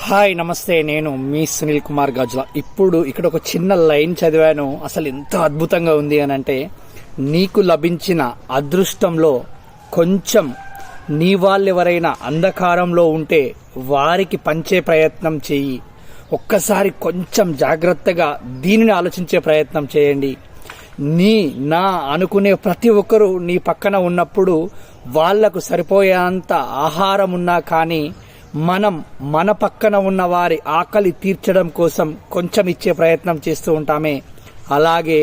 Hi నమస్తే, నేను మీ సునీల్ కుమార్ గాజుల. ఇప్పుడు ఇక్కడ ఒక చిన్న లైన్ చదివాను, అసలు ఎంత అద్భుతంగా ఉంది అని అంటే, నీకు లభించిన అదృష్టంలో కొంచెం నీ వాళ్ళెవరైనా అంధకారంలో ఉంటే వారికి పంచే ప్రయత్నం చేయి. ఒక్కసారి కొంచెం జాగ్రత్తగా దీనిని ఆలోచించే ప్రయత్నం చేయండి. నా అనుకునే ప్రతి ఒక్కరూ నీ పక్కన ఉన్నప్పుడు వాళ్లకు సరిపోయేంత ఆహారం ఉన్నా కానీ మన పక్కన ఉన్న వారి ఆకలి తీర్చడం కోసం కొంచెం ఇచ్చే ప్రయత్నం చేస్తూ ఉంటామే. అలాగే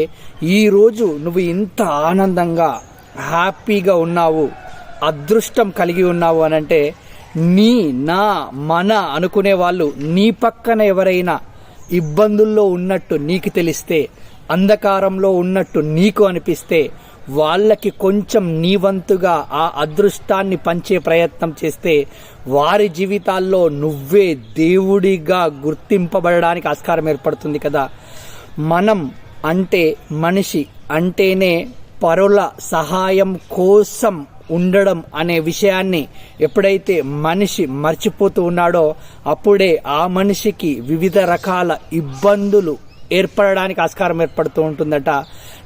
ఈరోజు నువ్వు ఇంత ఆనందంగా హ్యాపీగా ఉన్నావు, అదృష్టం కలిగి ఉన్నావు అనంటే, మన అనుకునే వాళ్ళు నీ పక్కన ఎవరైనా ఇబ్బందుల్లో ఉన్నట్టు నీకు తెలిస్తే, అంధకారంలో ఉన్నట్టు నీకు అనిపిస్తే, వాళ్ళకి కొంచెం నీ వంతుగా ఆ అదృష్టాన్ని పంచే ప్రయత్నం చేస్తే వారి జీవితాల్లో నువ్వే దేవుడిగా గుర్తింపబడడానికి ఆస్కారం ఏర్పడుతుంది కదా. మనిషి అంటేనే పరుల సహాయం కోసం ఉండడం అనే విషయాన్ని ఎప్పుడైతే మనిషి మర్చిపోతూ ఉన్నాడో అప్పుడే ఆ మనిషికి వివిధ రకాల ఇబ్బందులు ఏర్పడడానికి ఆస్కారం ఏర్పడుతూ ఉంటుందట.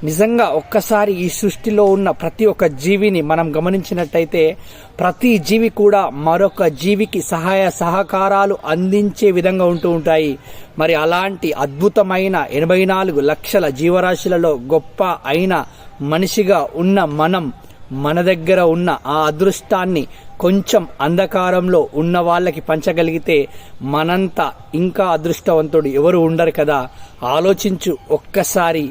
నిజంగా ఒక్కసారి ఈ సృష్టిలో ఉన్న ప్రతి ఒక్క జీవిని మనం గమనించినట్టయితే, ప్రతి జీవి కూడా మరొక జీవికి సహాయ సహకారాలు అందించే విధంగా ఉంటూ ఉంటాయి. మరి అలాంటి అద్భుతమైన 84 లక్షల జీవరాశులలో గొప్ప అయిన మనిషిగా ఉన్న మన దగ్గర ఉన్న ఆ అదృష్టాన్ని కొంచెం అంధకారంలో ఉన్న వాళ్ళకి పంచగలిగితే మనంతా ఇంకా అదృష్టవంతుడు ఎవరు ఉండరు కదా. ఆలోచించు ఒక్కసారి.